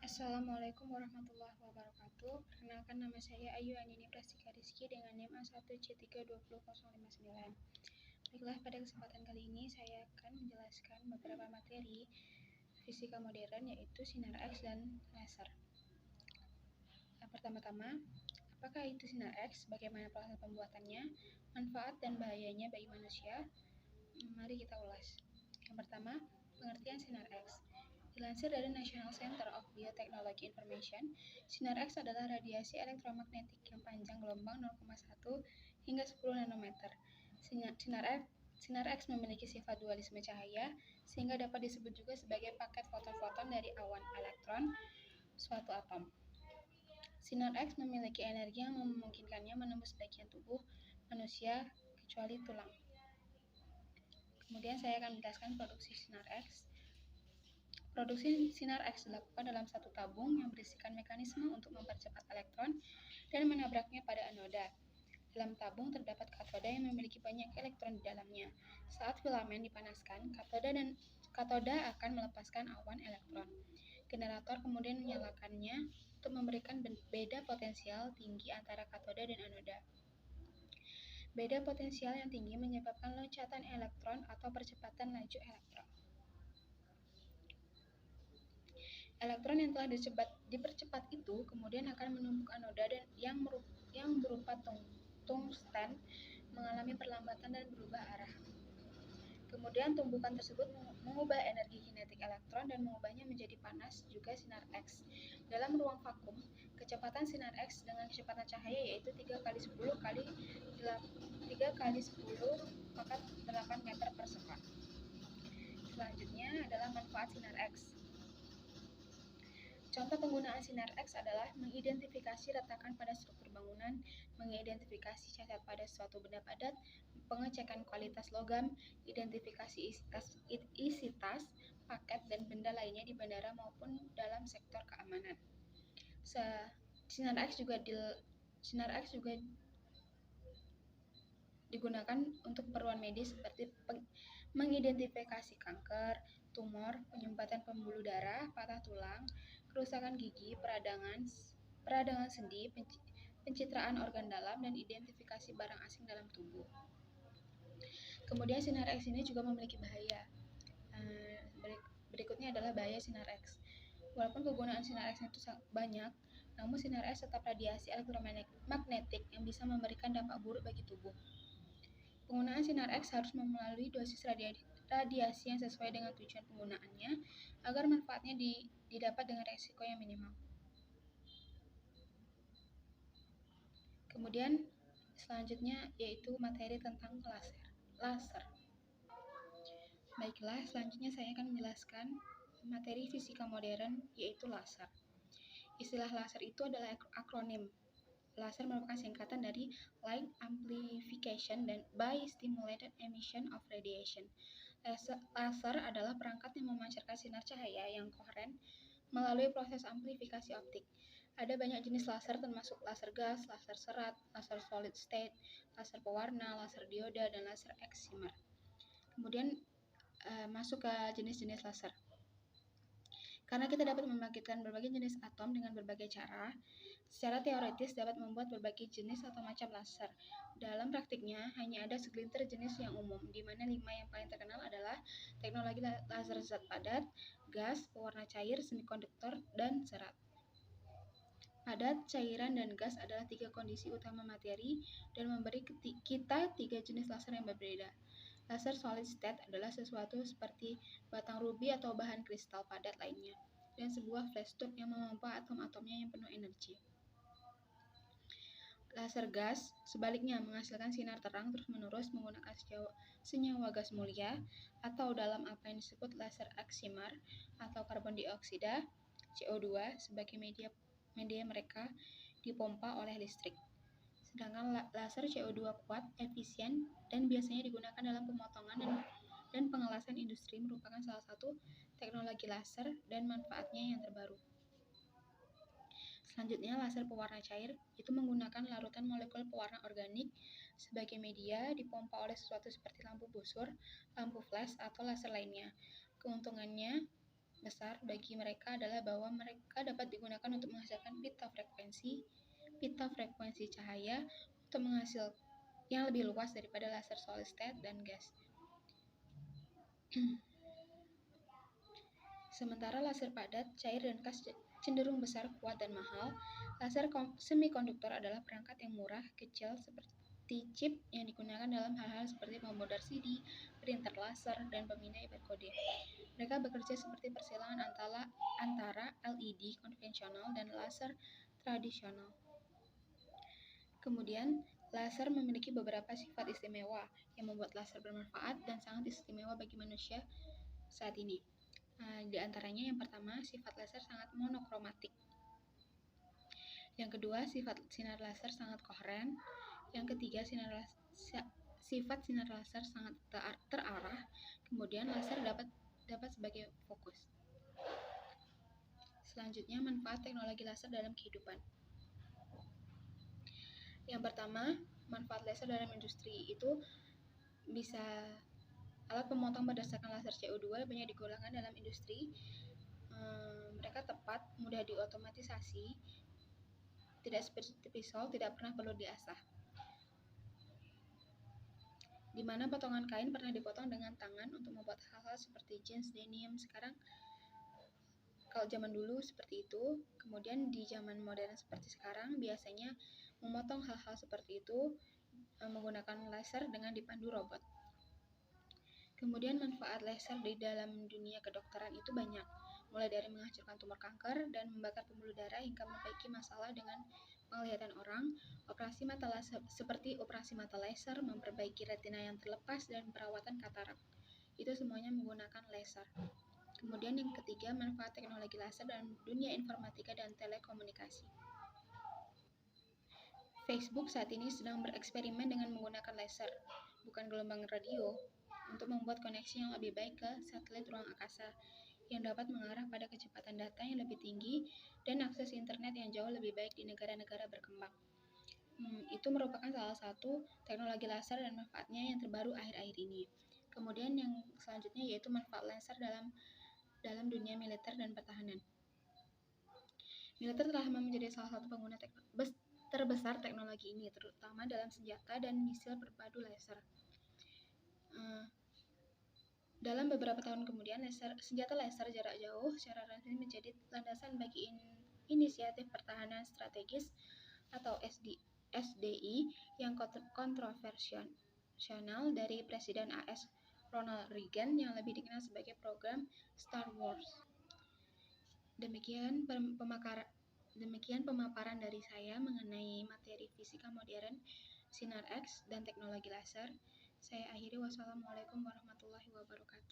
Assalamualaikum warahmatullahi wabarakatuh. Perkenalkan, nama saya Ayu Andini Prastika Rizky dengan NIM A1C320059. Baiklah, pada kesempatan kali ini saya akan menjelaskan beberapa materi fisika modern, yaitu sinar X dan laser. Pertama-tama, apakah itu sinar X? Bagaimana proses pembuatannya? Manfaat dan bahayanya bagi manusia? Mari kita ulas. Yang pertama, pengertian sinar X. Dilansir dari National Center of Biotechnology Information, sinar X adalah radiasi elektromagnetik yang panjang gelombang 0,1 hingga 10 nanometer. Sinar X memiliki sifat dualisme cahaya, sehingga dapat disebut juga sebagai paket foton-foton dari awan elektron suatu atom. Sinar X memiliki energi yang memungkinkannya menembus bagian tubuh manusia kecuali tulang. Kemudian saya akan menjelaskan produksi sinar X. Produksi sinar X dilakukan dalam satu tabung yang berisikan mekanisme untuk mempercepat elektron dan menabraknya pada anoda. Dalam tabung terdapat katoda yang memiliki banyak elektron di dalamnya. Saat filamen dipanaskan, katoda akan melepaskan awan elektron. Generator kemudian menyalakannya untuk memberikan beda potensial tinggi antara katoda dan anoda. Beda potensial yang tinggi menyebabkan loncatan elektron atau percepatan laju elektron. Elektron yang telah dipercepat itu kemudian akan menumpuk anoda dan yang berupa tungsten mengalami perlambatan dan berubah arah. Kemudian tumbukan tersebut mengubah energi kinetik elektron dan mengubahnya menjadi panas, juga sinar X. Dalam ruang vakum, kecepatan sinar X dengan kecepatan cahaya yaitu 3 kali 10 maka 8 meter per sekon. Selanjutnya adalah manfaat sinar X. Contoh penggunaan sinar X adalah mengidentifikasi retakan pada struktur bangunan, mengidentifikasi cacat pada suatu benda padat, pengecekan kualitas logam, identifikasi isi tas, paket, dan benda lainnya di bandara maupun dalam sektor keamanan. Sinar X juga digunakan untuk keperluan medis seperti mengidentifikasi kanker, tumor, penyumbatan pembuluh darah, patah tulang, kerusakan gigi, peradangan sendi, pencitraan organ dalam, dan identifikasi barang asing dalam tubuh. Kemudian sinar X ini juga memiliki bahaya. Berikutnya adalah bahaya sinar X. Walaupun kegunaan sinar X itu sangat banyak, namun sinar X tetap radiasi elektromagnetik yang bisa memberikan dampak buruk bagi tubuh. Penggunaan sinar X harus melalui dosis radiasi yang sesuai dengan tujuan penggunaannya agar manfaatnya didapat dengan resiko yang minimal. Kemudian selanjutnya yaitu materi tentang laser. Baiklah, selanjutnya saya akan menjelaskan materi fisika modern yaitu laser. Istilah laser itu adalah akronim. Laser merupakan singkatan dari Light Amplification by Stimulated Emission of Radiation. Laser adalah perangkat yang memancarkan sinar cahaya yang koheren melalui proses amplifikasi optik. Ada banyak jenis laser termasuk laser gas, laser serat, laser solid state, laser pewarna, laser dioda, dan laser excimer. Kemudian masuk ke jenis-jenis laser. Karena kita dapat membangkitkan berbagai jenis atom dengan berbagai cara, secara teoritis dapat membuat berbagai jenis atau macam laser. Dalam praktiknya, hanya ada segelintir jenis yang umum, di mana 5 yang paling terkenal adalah teknologi laser zat padat, gas, pewarna cair, semikonduktor, dan serat. Padat, cairan, dan gas adalah 3 kondisi utama materi dan memberi kita 3 jenis laser yang berbeda. Laser solid state adalah sesuatu seperti batang rubi atau bahan kristal padat lainnya, dan sebuah flash tube yang memompa atom-atomnya yang penuh energi. Laser gas, sebaliknya, menghasilkan sinar terang terus-menerus menggunakan senyawa gas mulia, atau dalam apa yang disebut laser excimer atau karbon dioksida, CO2, sebagai media mereka dipompa oleh listrik. Sedangkan laser CO2 kuat, efisien, dan biasanya digunakan dalam pemotongan dan pengelasan industri merupakan salah satu teknologi laser dan manfaatnya yang terbaru. Selanjutnya, laser pewarna cair itu menggunakan larutan molekul pewarna organik sebagai media dipompa oleh sesuatu seperti lampu busur, lampu flash, atau laser lainnya. Keuntungannya besar bagi mereka adalah bahwa mereka dapat digunakan untuk menghasilkan pita frekuensi cahaya untuk menghasilkan yang lebih luas daripada laser solid state dan gas. Sementara laser padat, cair, dan gas cenderung besar, kuat, dan mahal, laser semikonduktor adalah perangkat yang murah, kecil, seperti chip yang digunakan dalam hal-hal seperti pemodar CD, printer laser, dan pemindai berkode. Mereka bekerja seperti persilangan antara LED konvensional dan laser tradisional. Kemudian, laser memiliki beberapa sifat istimewa yang membuat laser bermanfaat dan sangat istimewa bagi manusia saat ini. Di antaranya yang pertama, sifat laser sangat monokromatik. Yang kedua, sifat sinar laser sangat koheren. Yang ketiga, sifat sinar laser sangat terarah. Kemudian, laser dapat sebagai fokus. Selanjutnya, manfaat teknologi laser dalam kehidupan. Yang pertama, manfaat laser dalam industri itu bisa alat pemotong berdasarkan laser CO2 banyak digunakan dalam industri. Mereka tepat, mudah diotomatisasi, tidak seperti pisau, tidak pernah perlu diasah. Di mana potongan kain pernah dipotong dengan tangan untuk membuat hal-hal seperti jeans, denim. Sekarang, kalau zaman dulu seperti itu, kemudian di zaman modern seperti sekarang, biasanya memotong hal-hal seperti itu menggunakan laser dengan dipandu robot. Kemudian manfaat laser di dalam dunia kedokteran itu banyak, mulai dari menghancurkan tumor kanker dan membakar pembuluh darah hingga memperbaiki masalah dengan penglihatan orang, operasi mata laser seperti operasi mata laser, memperbaiki retina yang terlepas, dan perawatan katarak. Itu semuanya menggunakan laser. Kemudian yang ketiga, manfaat teknologi laser dalam dunia informatika dan telekomunikasi. Facebook saat ini sedang bereksperimen dengan menggunakan laser, bukan gelombang radio, untuk membuat koneksi yang lebih baik ke satelit ruang angkasa yang dapat mengarah pada kecepatan data yang lebih tinggi dan akses internet yang jauh lebih baik di negara-negara berkembang. Itu merupakan salah satu teknologi laser dan manfaatnya yang terbaru akhir-akhir ini. Kemudian yang selanjutnya yaitu manfaat laser dalam dunia militer dan pertahanan. Militer telah menjadi salah satu pengguna terbesar teknologi ini, terutama dalam senjata dan misil berpadu laser. Dalam beberapa tahun kemudian, senjata laser jarak jauh secara resmi menjadi landasan bagi inisiatif pertahanan strategis atau SDI yang kontroversial dari Presiden AS Ronald Reagan yang lebih dikenal sebagai program Star Wars. Demikian pemaparan dari saya mengenai materi fisika modern, sinar X, dan teknologi laser. Saya akhiri. Wassalamualaikum warahmatullahi wabarakatuh.